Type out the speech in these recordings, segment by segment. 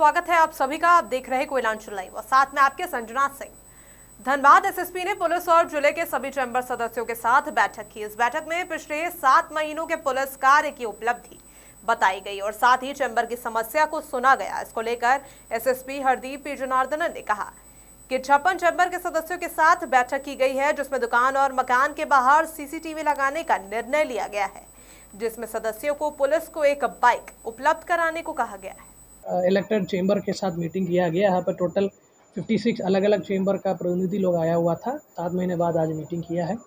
स्वागत है आप सभी का। आप देख रहे कोयलांचल लाइव और साथ में आपके संजना सिंह। धनबाद एसएसपी ने पुलिस और जिले के सभी चैम्बर सदस्यों के साथ बैठक की। इस बैठक में पिछले 7 महीनों के पुलिस कार्य की उपलब्धि बताई गई और साथ ही चैम्बर की समस्या को सुना गया। इसको लेकर एसएसपी हरदीप पी जनार्दनन ने कहा कि 56 चैम्बर के सदस्यों के साथ बैठक की गई है, जिसमें दुकान और मकान के बाहर सीसीटीवी लगाने का निर्णय लिया गया है, जिसमें सदस्यों को पुलिस को एक बाइक उपलब्ध कराने को कहा गया है। इलेक्टेड चेंबर के साथ मीटिंग किया गया। यहाँ पर टोटल 56 अलग अलग चेंबर का प्रतिनिधि लोग आया हुआ था। 7 महीने बाद आज मीटिंग किया है।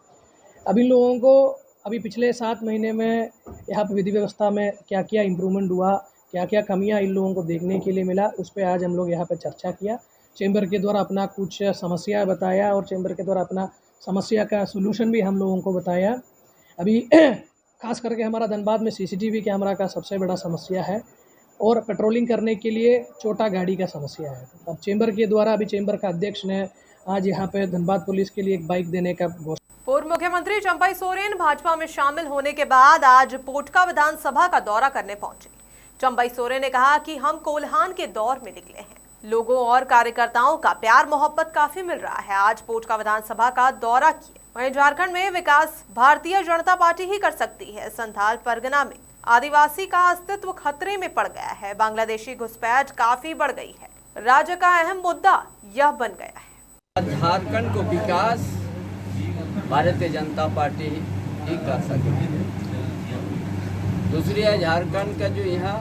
अब इन लोगों को अभी पिछले 7 महीने में यहाँ पर विधि व्यवस्था में क्या क्या इम्प्रूवमेंट हुआ, क्या क्या कमियाँ इन लोगों को देखने के लिए मिला, उस पर आज हम लोग यहाँ पर चर्चा किया। चेंबर के द्वारा अपना कुछ समस्या बताया और चेंबर के द्वारा अपना समस्या का सोल्यूशन भी हम लोगों को बताया। अभी खास करके हमारा धनबाद में सीसीटीवी कैमरा का सबसे बड़ा समस्या है और पेट्रोलिंग करने के लिए छोटा गाड़ी का समस्या है। अब चेंबर के द्वारा अभी चेंबर का अध्यक्ष ने आज यहाँ पे धनबाद पुलिस के लिए एक बाइक देने का घोषणा। पूर्व मुख्यमंत्री चंपाई सोरेन भाजपा में शामिल होने के बाद आज पोटका विधानसभा का दौरा करने पहुंचे। चंपाई सोरेन ने कहा कि हम कोल्हान के दौर में निकले हैं, लोगों और कार्यकर्ताओं का प्यार मोहब्बत काफी मिल रहा है। आज पोटका विधानसभा का दौरा किया। वहीं झारखंड में विकास भारतीय जनता पार्टी ही कर सकती है। संथाल परगना में आदिवासी का अस्तित्व खतरे में पड़ गया है। बांग्लादेशी घुसपैठ काफी बढ़ गई है। राज्य का अहम मुद्दा यह बन गया है। झारखंड को विकास भारतीय जनता पार्टी ही कर सकेगी। दूसरी है झारखंड का जो यहाँ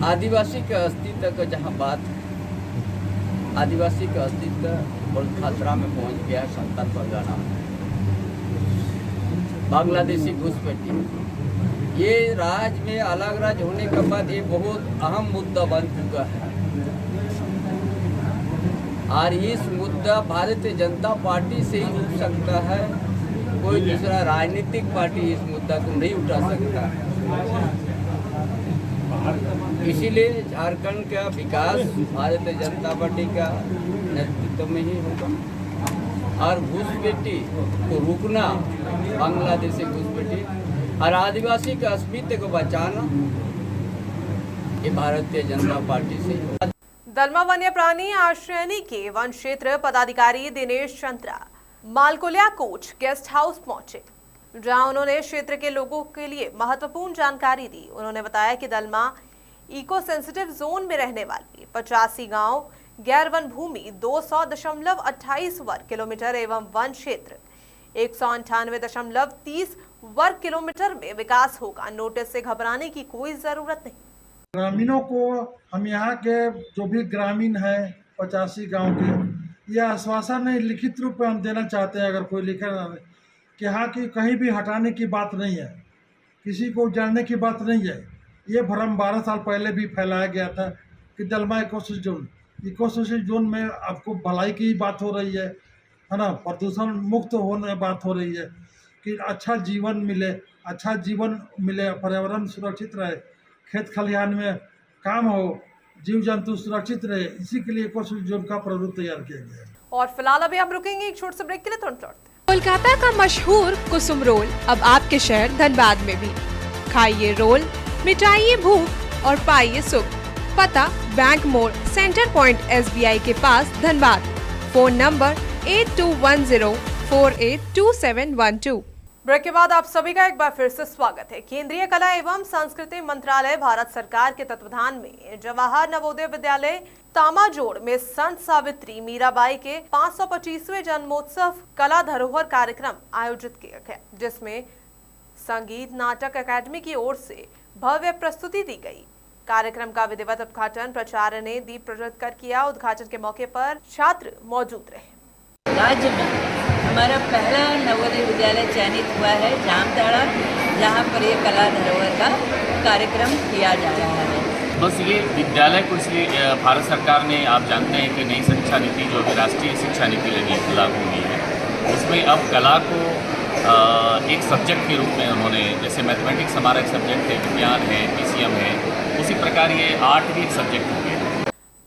आदिवासी के अस्तित्व का जहाँ बात है, आदिवासी का अस्तित्व बहुत खतरा में पहुँच गया। संथाल परगना बांग्लादेशी घुसपैठी ये राज्य में अलग राज्य होने के बाद ये बहुत अहम मुद्दा बन चुका है और इस मुद्दा भारतीय जनता पार्टी से ही उठ सकता है। कोई दूसरा राजनीतिक पार्टी इस मुद्दा को नहीं उठा सकता। इसीलिए झारखंड का विकास भारतीय जनता पार्टी का नेतृत्व में ही होगा और घुसपैठी को रोकना, बांग्लादेशी घुसपैठी और आदिवासी के अस्तित्व को बचाना ये भारतीय जनता पार्टी से। दलमा वन्य प्राणी आश्रयनी के वन क्षेत्र पदाधिकारी दिनेश चंद्रा मालकोलिया कोच गेस्ट हाउस पहुंचे, जहां उन्होंने क्षेत्र के लोगों के लिए महत्वपूर्ण जानकारी दी। उन्होंने बताया कि दलमा इको सेंसिटिव जोन में रहने वाली 85 गांव गैर वन भूमि 200.28 वर्ग किलोमीटर एवं वन क्षेत्र 198.30 वर्ग किलोमीटर में विकास होगा। नोटिस से घबराने की कोई जरूरत नहीं। ग्रामीणों को हम यहाँ के जो भी ग्रामीण है 85 गांव के, यह आश्वासन नहीं लिखित रूप में हम देना चाहते हैं। अगर कोई लिखा कि यहाँ की कहीं भी हटाने की बात नहीं है, किसी को उजाड़ने की बात नहीं है। ये भ्रम 12 साल पहले भी फैलाया गया था कि दलमा इकोसिस्टम जोन में आपको भलाई की बात हो रही है ना, प्रदूषण मुक्त होने बात हो रही है कि अच्छा जीवन मिले, पर्यावरण सुरक्षित रहे, खेत खलिहान में काम हो, जीव जंतु सुरक्षित रहे। इसी के लिए इकोसिस्टम जोन का प्रारूप तैयार किया गया है। और फिलहाल अभी हम रुकेंगे एक छोटे से ब्रेक के लिए, तुरंत लौटते हैं। कोलकाता का मशहूर कुसुम रोल अब आपके शहर धनबाद में भी। खाइए रोल, मिटाइए भूख और पाइए सुख। पता बैंक मोड़ सेंटर पॉइंट SBI के पास धनबाद। Phone number 8210482712। ब्रेक के बाद आप सभी का एक बार फिर से स्वागत है। केंद्रीय कला एवं संस्कृति मंत्रालय भारत सरकार के तत्वाधान में जवाहर नवोदय विद्यालय तामाजोड़ में संत सावित्री मीराबाई के 525वें जन्मोत्सव कला धरोहर कार्यक्रम आयोजित किया गया, जिसमें संगीत नाटक अकादमी की ओर से भव्य प्रस्तुति दी गई। कार्यक्रम का विधिवत उद्घाटन प्राचार्य ने दीप प्रज्वलित कर किया। उद्घाटन के मौके पर छात्र मौजूद रहे। राज्य में हमारा पहला नवोदय विद्यालय चयनित हुआ है जामताड़ा, जहाँ पर ये कला धरोहर का कार्यक्रम किया जा रहा है। बस ये विद्यालय को इसलिए भारत सरकार ने, आप जानते हैं कि नई शिक्षा नीति जो अभी राष्ट्रीय शिक्षा नीति लागू हुई है, उसमें अब कला को एक सब्जेक्ट के रूप में उन्होंने, जैसे मैथमेटिक्स हमारा एक सब्जेक्ट है, विज्ञान है, PCM है, उसी प्रकार ये आर्ट भी एक सब्जेक्ट हो गया।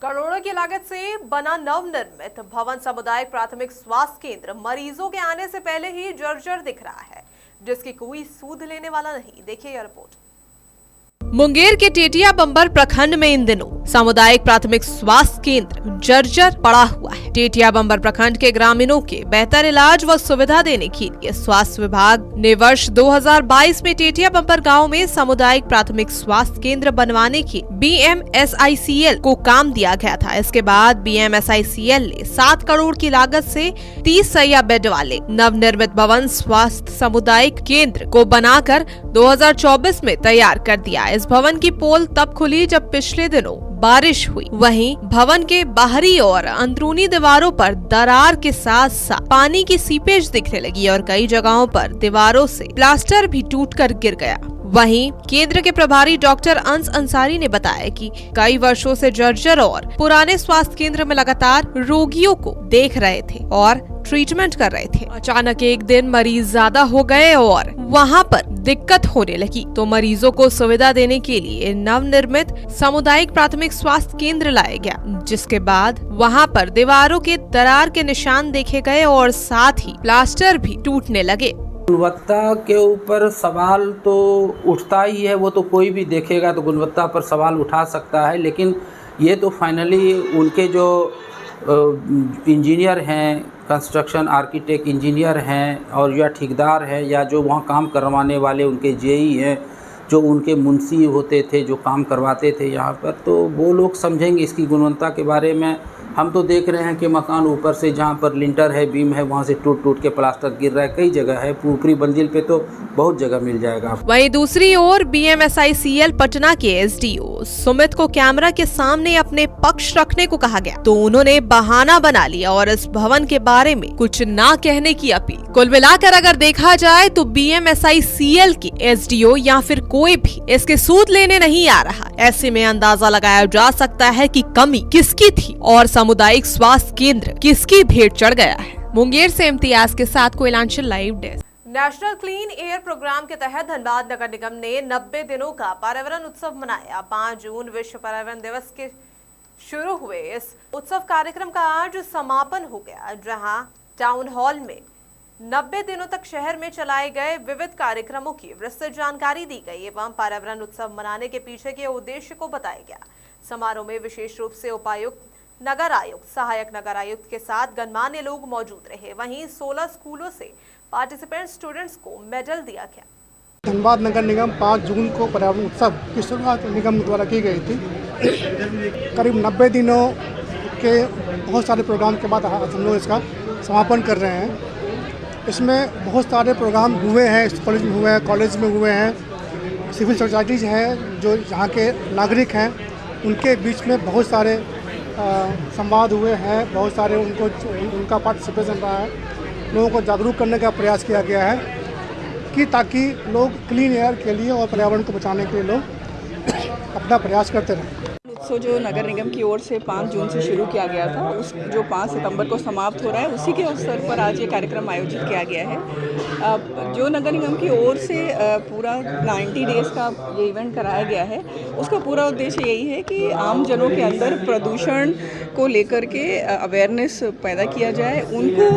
करोड़ों की लागत से बना नवनिर्मित भवन सामुदायिक प्राथमिक स्वास्थ्य केंद्र मरीजों के आने से पहले ही जर्जर दिख रहा है, जिसकी कोई सूद लेने वाला नहीं। देखिए यह रिपोर्ट। मुंगेर के टेटिया बंबर प्रखंड में इन दिनों सामुदायिक प्राथमिक स्वास्थ्य केंद्र जर्जर पड़ा हुआ है। टेटिया बंबर प्रखंड के ग्रामीणों के बेहतर इलाज व सुविधा देने के लिए स्वास्थ्य विभाग ने वर्ष 2022 में टेटिया बंबर गांव में सामुदायिक प्राथमिक स्वास्थ्य केंद्र बनवाने की BMSICL को काम दिया गया था। इसके बाद BMSICL ने 7 करोड़ की लागत से 30 शैय्या बेड वाले नवनिर्मित भवन स्वास्थ्य सामुदायिक केंद्र को बनाकर 2024 में तैयार कर दिया। इस भवन की पोल तब खुली जब पिछले दिनों बारिश हुई। वहीं भवन के बाहरी और अंदरूनी दीवारों पर दरार के साथ साथ पानी की सीपेज दिखने लगी और कई जगहों पर दीवारों से प्लास्टर भी टूटकर गिर गया। वहीं केंद्र के प्रभारी डॉक्टर अंस अंसारी ने बताया कि कई वर्षों से जर्जर और पुराने स्वास्थ्य केंद्र में लगातार रोगियों को देख रहे थे और ट्रीटमेंट कर रहे थे। अचानक एक दिन मरीज ज्यादा हो गए और वहां पर दिक्कत होने लगी, तो मरीजों को सुविधा देने के लिए नवनिर्मित सामुदायिक प्राथमिक स्वास्थ्य केंद्र लाया गया, जिसके बाद वहां पर दीवारों के दरार के निशान देखे गए और साथ ही प्लास्टर भी टूटने लगे। गुणवत्ता के ऊपर सवाल तो उठता ही है, वो तो कोई भी देखेगा तो गुणवत्ता पर सवाल उठा सकता है, लेकिन ये तो फाइनली उनके जो इंजीनियर हैं, कंस्ट्रक्शन आर्किटेक्ट इंजीनियर हैं और या ठेकेदार हैं या जो वहाँ काम करवाने वाले उनके जेई हैं, जो उनके मुंशी होते थे जो काम करवाते थे यहाँ पर, तो वो लोग समझेंगे इसकी गुणवत्ता के बारे में। हम तो देख रहे हैं कि मकान ऊपर से जहाँ पर लिंटर है, बीम है, वहाँ से टूट टूट के प्लास्टर गिर रहा है, कई जगह है, ऊपरी मंजिल पे तो बहुत जगह मिल जाएगा। वहीं दूसरी ओर BMSICL पटना के SDO सुमित को कैमरा के सामने अपने पक्ष रखने को कहा गया, तो उन्होंने बहाना बना लिया और इस भवन के बारे में कुछ ना कहने की अपील। कुल मिलाकर अगर देखा जाए तो BMSICL की SDO या फिर कोई भी इसके सूद लेने नहीं आ रहा। ऐसे में अंदाजा लगाया जा सकता है कि कमी किसकी थी और सामुदायिक स्वास्थ्य केंद्र किसकी भेंट चढ़ गया है। मुंगेर से इम्तियाज के साथ Koylanchal live desk. National clean air programme के तहत धनबाद नगर निगम ने 90 दिनों का पर्यावरण उत्सव मनाया। 5 जून विश्व पर्यावरण दिवस के शुरू हुए इस उत्सव कार्यक्रम का आज समापन हो गया, जहां टाउन हॉल में 90 दिनों तक शहर में चलाए गए विविध कार्यक्रमों की विस्तृत जानकारी दी गई एवं पर्यावरण उत्सव मनाने के पीछे के उद्देश्य को बताया गया। समारोह में विशेष रूप से उपायुक्त, नगर आयुक्त, सहायक नगर आयुक्त के साथ गणमान्य लोग मौजूद रहे। वहीं 16 स्कूलों से पार्टिसिपेंट स्टूडेंट्स को मेडल दिया गया। धनबाद नगर निगम 5 जून को पर्यावरण उत्सव की शुरुआत निगम द्वारा की गई थी। करीब 90 दिनों के बहुत सारे प्रोग्राम के बाद हम लोग इसका समापन कर रहे हैं। इसमें बहुत सारे प्रोग्राम हुए हैं, कॉलेज में हुए हैं, कॉलेज में हुए हैं, सिविल सोसाइटीज़ हैं, जो यहाँ के नागरिक हैं, उनके बीच में बहुत सारे संवाद हुए हैं, बहुत सारे उनका पार्टिसिपेशन रहा है। लोगों को जागरूक करने का प्रयास किया गया है कि ताकि लोग क्लीन एयर के लिए और पर्यावरण को बचाने के लिए लोग अपना प्रयास करते रहें। उत्सव जो नगर निगम की ओर से 5 जून से शुरू किया गया था, उस जो 5 सितंबर को समाप्त हो रहा है, उसी के अवसर पर आज ये कार्यक्रम आयोजित किया गया है। जो नगर निगम की ओर से पूरा 90 डेज़ का ये इवेंट कराया गया है, उसका पूरा उद्देश्य यही है कि आम जनों के अंदर प्रदूषण को लेकर के अवेयरनेस पैदा किया जाए, उनको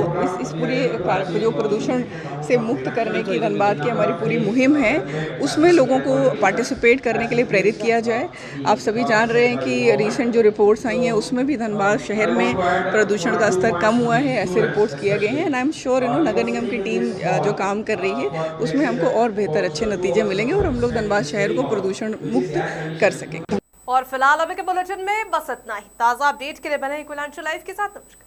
इस पूरे जो प्रदूषण से मुक्त करने की धनबाद की हमारी पूरी मुहिम है, उसमें लोगों को पार्टिसिपेट करने के लिए प्रेरित किया जाए। आप सभी जान रहे हैं कि रिसेंट जो रिपोर्ट्स आई हैं उसमें भी धनबाद शहर में प्रदूषण का स्तर कम हुआ है, ऐसे रिपोर्ट्स किए गए हैं। एंड आई एम श्योर नगर निगम की टीम जो काम कर रही है उसमें हमको और बेहतर अच्छे नतीजे मिलेंगे और हम लोग धनबाद शहर को प्रदूषण मुक्त कर सकेंगे। और फिलहाल अभी के बुलेटिन में बस इतना ही। ताज़ा अपडेट के लिए बने कोयलांचल लाइव के साथ। नमस्कार।